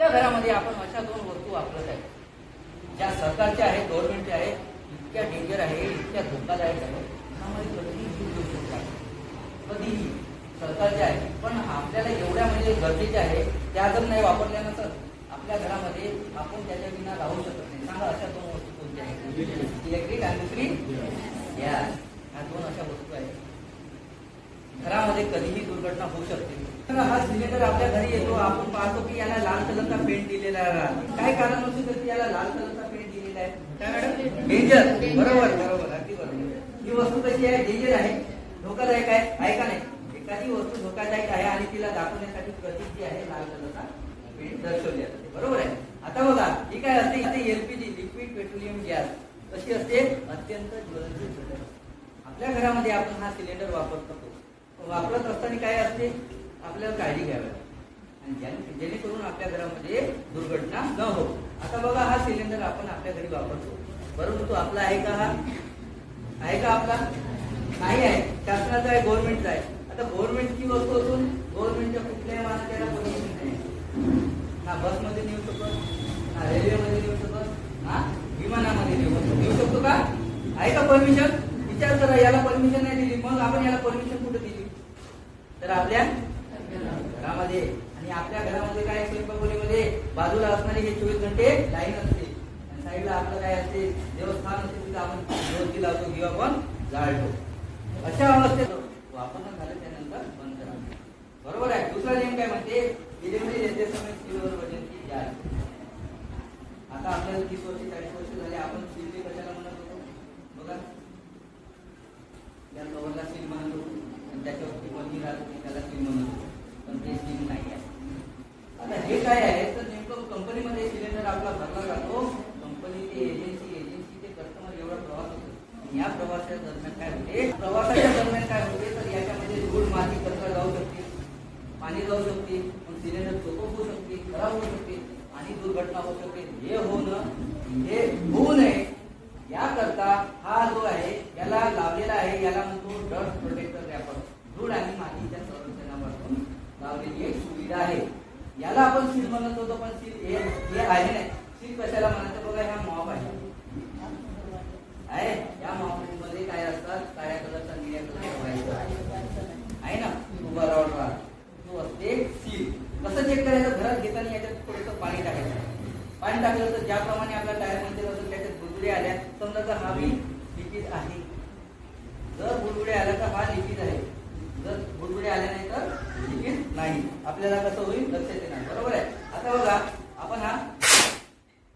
आपल्या घरामध्ये आपण अशा दोन वस्तू वापरत आहे ज्या सरकारच्या आहेत, गव्हर्नमेंटच्या आहेत, इतक्या डेंजर आहे, इतक्या धोकादायक आहे, त्यामुळे कधीही जीव घेऊ शकतात, कधीही सरकारच्या आहे, पण आपल्याला एवढ्या म्हणजे गरजेच्या आहे त्या जर नाही वापरल्या ना तर आपल्या घरामध्ये आपण त्याच्या विना राहू शकत नाही. सांगा अशा दोन वस्तू कोणत्या आहेत? इलेक्ट्रिक आणि दुसरी गॅस. ह्या दोन अशा वस्तू आहेत. घरामध्ये कधीही दुर्घटना होऊ शकते. हा सिलेंडर आपल्या घरी येतो, आपण पाहतो की याला लाल कलरचा पेंट दिलेला आहे. काय कारण असू शकते याला लाल कलरचा पेंट दिलेला आहे? काय मॅडम? डेंजर. बरोबर बरोबर, अगदी बरोबर. ही वस्तू कशी आहे? डेंजर आहे, धोकादायक आहे का नाही? एखादी वस्तू धोकादायक आहे आणि तिला दाखवण्यासाठी प्रतीक जी आहे लाल कलरचा पेंट दर्शवली जाते. बरोबर आहे. आता बघा ही काय असते? LPG, liquid petroleum gas. कशी असते? अत्यंत ज्वलनशील घटक. आपल्या घरामध्ये आपण हा सिलेंडर वापरत असताना काय असते? आपल्याला काळजी घ्यावी आणि जेणेकरून आपल्या घरामध्ये दुर्घटना न हो. आता बघा हा सिलेंडर आपण आपल्या घरी वापरतो, बरोबर? तो आपला आहे का? हा आहे का आपला? नाही आहे, शासनाचा आहे, गव्हर्नमेंटचा आहे. आता गव्हर्नमेंटची वस्तू असून गव्हर्नमेंटच्या कुठल्याही माणसाला त्याला परमिशन नाही. ना बसमध्ये नेऊ शकत, ना रेल्वेमध्ये नेऊ शकत, ना विमानामध्ये नेऊ शकतो का? आहे का परमिशन? विचार करा, याला परमिशन नाही दिली, मग आपण याला परमिशन कुठे दिली? तर आपल्या घरामध्ये. आणि आपल्या घरामध्ये काय? स्वयंपाकघरामध्ये बाजूला असणारे हे 24 घंटे लाईन असते आणि साईडला आपलं काय असते? देवस्थान असते, तिथं आपण ज्योती लावतो किंवा आपण जाळतो. अशा अवस्थेत वापरणं झालं त्यानंतर बंद करा. बरोबर आहे. दुसरा नियम काय म्हणते? डिलिव्हरी देते समय स्टीलवर वजनची जास्त. आता आपल्याला 30 वर्ष 40 वर्ष झाले, आपण स्टील कशाला म्हणत होतो? बघा, या कव्हरला स्टील म्हणत होतो आणि त्याच्यावरती पन्नी राहत होती, त्याला स्टील म्हणत होतो, पण ते स्टील नाही आहे. आता हे काय आहे? तर नेमकं कंपनीमध्ये सिलेंडर आपला भरला जातो, कंपनी ते एजन्सी ते कस्टमर एवढा प्रवास होतो. या प्रवासाच्या दरम्यान काय होते? तर याच्यामध्ये धूळ, माती, कचरा जाऊ शकते, पाणी जाऊ शकते, पण सिलेंडर चोक होऊ शकते, खराब होऊ शकते आणि दुर्घटना होऊ शकते. हे होऊ नये याकरता हा जो आहे याला लावलेला आहे, याला म्हणतो डस्ट प्रोटेक्टर रॅपर. धूळ आणि मातीच्या संरक्षणापासून लावलेली एक सुविधा आहे. याला आपण सील म्हणत होतो, पण सील हे आहे नाही. सील कशाला म्हणायचं? बघा, ह्या मॉप आहे. या मॉपमध्ये काय असतात? काळ्या कलरचा, निळ्या कलरचा आहे ना, उभा राहणार तो असते सील. कसं चेक करायचं? घरात घेताना याच्यात थोडंसं पाणी टाकायचं. पाणी टाकलं तर ज्याप्रमाणे आपल्या टायर मध्ये असेल त्याच्यात बुडबुडे आल्या, समजा तर हा बी लिकेज आहे. जर बुडबुडे आल्या तर हा लिकेज आहे, जर बुडबुडे आल्या नाही तर लिकेज नाही. आपल्याला कसं होईल? लक्षात येणार. बरोबर आहे. आता बघा, आपण हा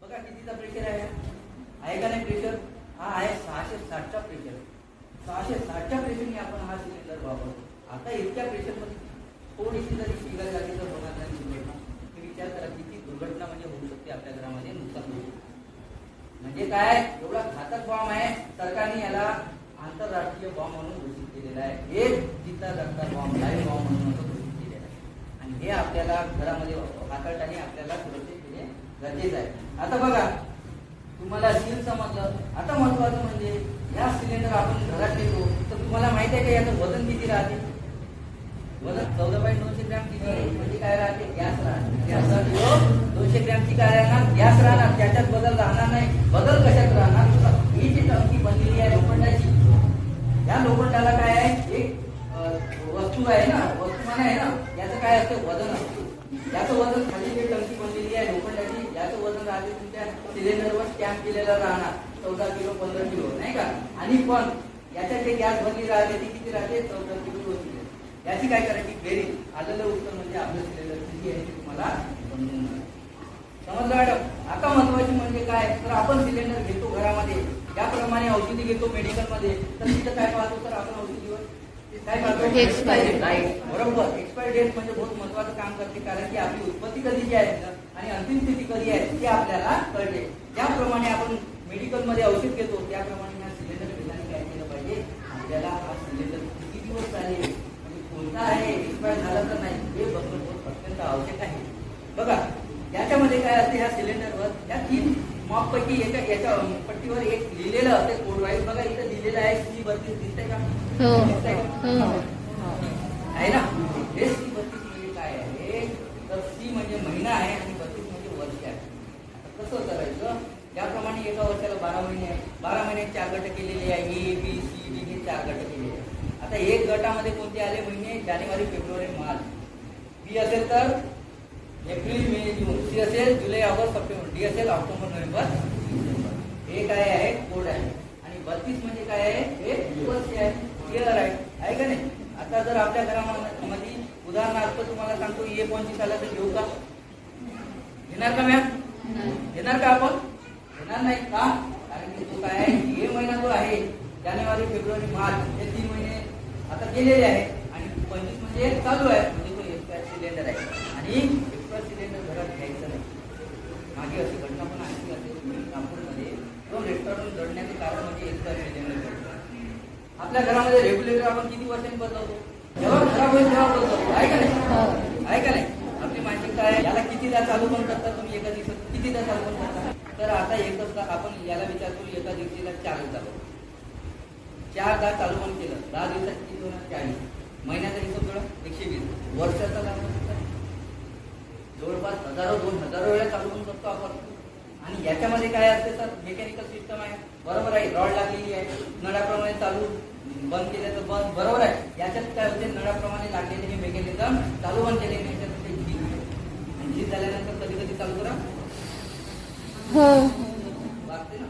बघा कितीचा प्रेशर आहे का नाही? प्रेशर हा आहे 660चा प्रेशर. 660च्या प्रेशरने आपण हा सिलेंडर वापरतो. आता इतक्या प्रेशर मध्ये थोडीशी जरी शिगा झाली तर होणार नाही दुर्घटना. विचार करा किती दुर्घटना म्हणजे होऊ शकते, आपल्या घरामध्ये नुकसान होऊ शकते. म्हणजे काय? एवढा घातक बॉम्ब आहे. सरकारने याला आंतरराष्ट्रीय बॉम्ब म्हणून घोषित केलेला आहे. एक जिता धक्का बॉम्ब, लाईव्ह बॉम्ब म्हणून घोषित केलेला आहे. आणि हे आपल्याला घरामध्ये हाताळताना आपल्याला सुरक्षित केले गरजेचं आहे. आता बघा, तुम्हाला सील समजलं. आता महत्वाचं म्हणजे या सिलेंडर आपण घरात घेतो तर तुम्हाला माहित आहे का याचं वजन किती राहते? वजन 14.200 ग्रॅम किती? म्हणजे काय राहते? गॅस राहते. 200 ग्रॅमची काय राहणार? गॅस राहणार. त्याच्यात बदल राहणार नाही. बदल कशात राहणार? ही जी टंकी बनलेली आहे लोखंडाची, या लोखंडाला काय आहे? एक वस्तू आहे ना, वस्तुमान आहे ना, याचं काय असतं? वजन असतं. याचं वजन, खाली जी टंकी बनलेली आहे लोखंडाची, याचं वजन राहते तुमच्या सिलेंडरवर स्टॅम्प केलेलं राहणार 14 किलो 15 किलो, नाही का? आणि पण याच्यात जे गॅस भरली राहते ती किती राहते? 14 किलो 2 किलो. याची काय करायची? बेरीज. आलेलं उत्तर म्हणजे आपलं सिलेंडर किती आहे तुम्हाला समजलं मॅडम? आता महत्वाची म्हणजे काय? तर आपण सिलेंडर घेतो घरामध्ये, त्याप्रमाणे औषधी घेतो मेडिकलमध्ये, तर तिथं काय पाहतो? तर आपण औषधीवर काय पाहतो? Expiry date. बरोबर. एक्सपायरी डेट म्हणजे बहुत महत्वाचं काम करते, कारण की आपली उत्पत्ती कधीची आहे आणि अंतिम स्थिती कधी आहे हे आपल्याला कळते. ज्याप्रमाणे आपण मेडिकलमध्ये औषध घेतो त्याप्रमाणे हा सिलेंडर घेताना काय केलं पाहिजे? आपल्याला हा सिलेंडर किती दिवस चालेल, म्हणजे कोणता आहे, एक्सपायर झाला तर नाही, हे बघणं अत्यंत आवश्यक आहे. बघा, याच्यामध्ये काय असते? ह्या सिलेंडरवर या 3 मॉप पैकी याच्या पट्टीवर एक लिहिलेलं असते कोड वाईज. बघा, इथं लिहिलेलं आहे C32. दिसतंय का? आहे ना? हे C32 म्हणजे काय आहे? तर C म्हणजे महिना आहे आणि 32 म्हणजे 12 महिने आहे. 12 महिन्यात 4 गट केलेले आहे. ए बी सी डी हे 4 गट केलेले आहे. आता एक गटामध्ये कोणते आले महिने? जानेवारी फेब्रुवारी मार्च. बी असेल तर एप्रिल मे जून. सी असेल जुलै ऑगस्ट सप्टेंबर. डी असेल ऑक्टोबर नोव्हेंबर. हे काय आहे? कोड आहे. आणि 32 म्हणजे काय आहे? हे वर्ष आहे. क्लिअर आहे का नाही? आता जर आपल्या घरामध्ये उदाहरणार्थ तुम्हाला सांगतो E25 आला तर घेऊ का? घेणार का मॅम? घेणार का आपण? घेणार नाही का? कारण की तो काय आहे? हे महिना जो आहे जानेवारी फेब्रुवारी मार्च हे 3 महिने आता गेलेले आहे आणि 25 म्हणजे चालू आहे, म्हणजे तो एक्सपायर सिलेंडर आहे. आणि एक्सपायर सिलेंडर घरात घ्यायचं नाही. मागे अशी घटना पण आणखी असेल नागपूरमध्ये 2 रेस्टॉरंट जळण्याचे कारण म्हणजे एक्सपायर सिलेंडर. आपल्या घरामध्ये रेग्युलेटर आपण किती वर्षांनी बदलतो? जेव्हा खराब होईल तेव्हा बदलतो. आहे का नाही? आहे का नाही? आपली मानसिकता आहे. याला कितीदा चालू पण करता तुम्ही? एका दिवसात कितीदा चालू पण करता? तर आता एकच आपण याला विचार करू, एका दिवशीला 4 चालू 4दा चालू पण केलं, 10 दिवसात किती होणार? 40. महिन्याचा हिशोब थोडा 120. वर्षाचा जवळपास हजारो 2000 वेळा चालू पण करतो आपण. आणि याच्यामध्ये काय असते तर मेकॅनिकल सिस्टम आहे. बरोबर आहे. रॉड लागलेली आहे. नळाप्रमाणे चालू बंद केलं तर बंद. बरोबर आहे. याच्यात काय होते? नळाप्रमाणे लागलेले हे मेकॅनिझम चालू बंद केले नाही. आणि झीज झाल्यानंतर कधी कधी चालू करा लागते ना.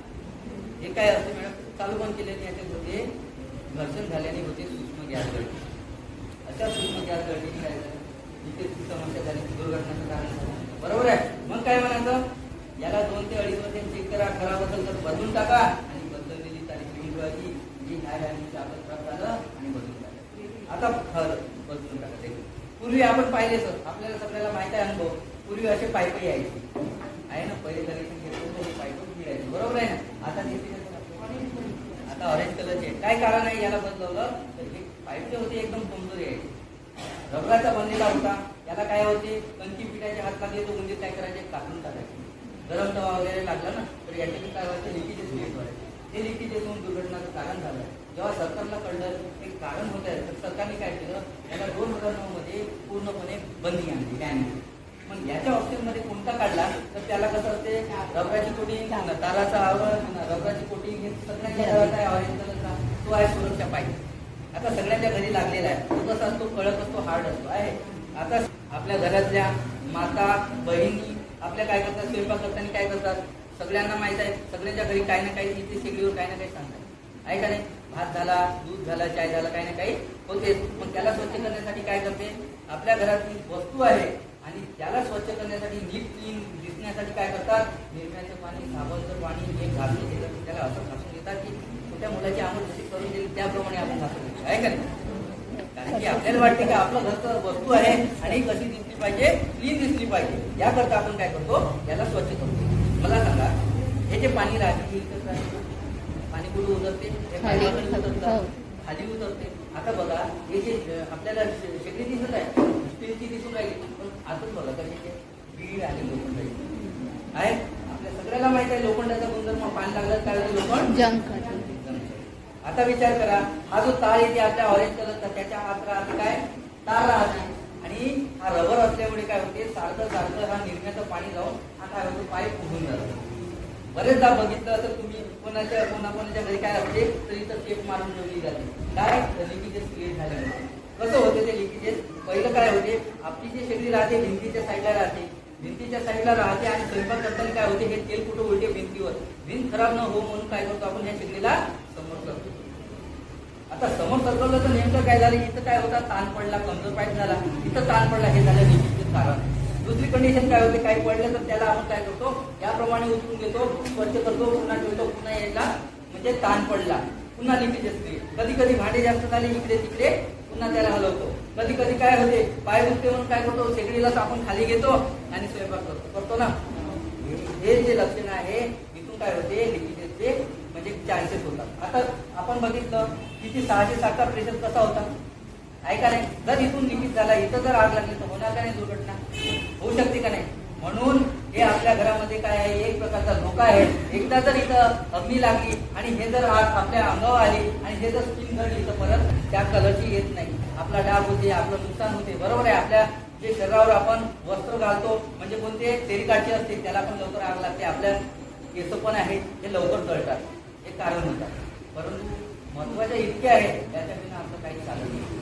हे काय असते मॅडम? चालू बंद केल्याने याच्यात होते घर्षण झाल्याने होते सूक्ष्म गॅस गळती. अशा सूक्ष्म गॅस गळतीने काय झालं? इथे समस्या झाली, दुर्घटनेचं कारण झालं. बरोबर आहे. मग काय म्हणायचं? याला 2 ते 2.5 वर्षांनी चेक करा. खराब असेल तर बदलून टाका आणि बदललेली तारीख मिळवायची. जी काय खराब झालं आणि बदलून टाका. आता बदलून टाका. पूर्वी आपण पाहिले सर, आपल्याला सगळ्याला माहित आहे अनुभव. पूर्वी असे पाईप यायचे आहे ना. पहिले कलेक्शन घेतलं पाईप मिळायचे. बरोबर आहे ना? आता ऑरेंज कलरचे. काय कारण आहे याला बदलवलं? तर हे पाईप जे होते एकदम कमजोर यायचे. रबराचा बनलेला होता. याला काय होते? कंची पिठाचे हात लागले तो म्हणजे काय करायचे? कापून टाकायचे. गरम तवा वगैरे लागला ना तर याच्यातून काय व्हायचं? लिकेजेस क्रिएट व्हायचे. ते लिकेजेस होऊन दुर्घटनाचं कारण झालं. जेव्हा सरकारला कळलं हे कारण होत आहे तर सरकारने काय केलं? याला 2009 मध्ये पूर्णपणे बंदी आणली, बॅन केली. मग याच्या ऑप्शनमध्ये कोणता काढला तर त्याला कसं असते? रबराची कोटिंग, ताराचा आवरण, रबराची कोटिंग हे सगळ्यांच्या घरात आहे. ऑरेंज कलरचा तो आहे सुरक्षा पाईप. आता सगळ्यांच्या घरी लागलेला आहे. तो कसा असतो? कडक असतो, हार्ड असतो आहे. आता आपल्या घरातल्या माता बहिणी आपल्या काय करतात? स्वयंपाक करताना काय करतात? सगळ्यांना माहित आहे. सगळ्यांच्या घरी काही ना काही इथे शेगडीवर काही ना काही सांगतात. आहे का नाही? भात झाला, दूध झाला, चाय झाला, काही ना काही होते. मग त्याला स्वच्छ करण्यासाठी काय करते? आपल्या घरातली वस्तू आहे आणि त्याला स्वच्छ करण्यासाठी नीट क्लीन दिसण्यासाठी काय करतात? निरम्याचं पाणी, साबणचं पाणी हे घासून घेतात. त्याला असं घासून घेतात की छोट्या मुलाची आंघोळ जशी करून दिली त्याप्रमाणे आपण घासून घेतो. आहे का नाही? कारण की आपल्याला वाटते की आपलं घरचं वस्तू आहे आणि कशी दिसली पाहिजे? क्लीन दिसली पाहिजे. याकरता आपण काय करतो? याला स्वच्छ करतो. मला सांगा, हे जे पाणी राहते पाणी कुठे उतरते? खाली उतरते. आता बघा हे जे आपल्याला शेगडी दिसत आहे स्टीलची दिसून राहिली, पण आतच बघा कशी बीड आणि लोखंड आहे. आपल्या सगळ्याला माहित आहे लोखंडाचा गुणधर्म. पाणी लागलं काय होतं? लोखंड. आता विचार करा, हा जो तार येते आपल्या ऑरेंज कलरचा त्याच्या आत राहते काय? तार राहते. आणि हा रबर असल्यामुळे काय होते? सारखं सारखं हा निरम्याचं पाणी जाऊन हा काय होतो? पाईप फुगून जातो. बरेचदा बघितलं असं तुम्ही कोणाच्या घरी काय असते तर इथं टेप मारून ठेवली जाते. काय? लिकेजेस क्रिएट झाले. कसं होते ते लिकेजेस? पहिलं काय होते? आपली जी शेगडी राहते भिंतीच्या साईडला राहते. भिंतीच्या साईडला राहते आणि स्वयंपाक करताना काय होते? हे तेल कुठं उलटे भिंतीवर. भिंत खराब न हो म्हणून काय करतो आपण? या शेगडीला समोर करतो. आता समोर सरकवलं तर नेमकं काय झालं? इथं काय होता? ताण पडला, कमजोर पाईप झाला. इथं ताण पडला, हे झालं लिकेजचं कारण. दुसरी कंडिशन काय होते? काही पडलं तर त्याला आपण काय करतो? याप्रमाणे उचलून घेतो, स्वच्छ करतो, पुन्हा ठेवतो, पुन्हा यायला म्हणजे ताण पडला, पुन्हा लिकेज असते. कधी कधी भांडे जास्त झाले इकडे तिकडे पुन्हा त्याला हलवतो. कधी कधी काय होते? पाय दुखते म्हणून काय करतो? शेगडीलाच आपण खाली घेतो आणि स्वयंपाक करतो ना. हे जे लक्षण आहे इथून काय होते? लिकेजेसचे म्हणजे चान्सेस होतात. आता आपण बघितलं किती 607चा प्रेशर कसा होता? आहे का नाही? जर इथून लिकेज झाला, इथं जर आग लागली तर होणार का नाही? दुर्घटना होऊ शकते का नाही? म्हणून हे आपल्या घरामध्ये काय आहे? एक प्रकारचा धोका आहे. एकदा जर इथं अग्नी लागली आणि हे जर आग आपल्या अंगावर आली आणि हे जर स्किन जळली तर परत त्या कलरची येत नाही. आपला डाग होते, आपलं नुकसान होते. बरोबर आहे. आपल्या जे शरीरावर आपण वस्त्र घालतो म्हणजे कोणते? टेरिकॉटचे असते, त्याला पण लवकर आग लागते. आपल्या केस पण आहेत ते लवकर गळतात, हे कारण होतात. परंतु महत्वाच्या इतके आहे त्याच्या बिना आमचं काही चालत नाही.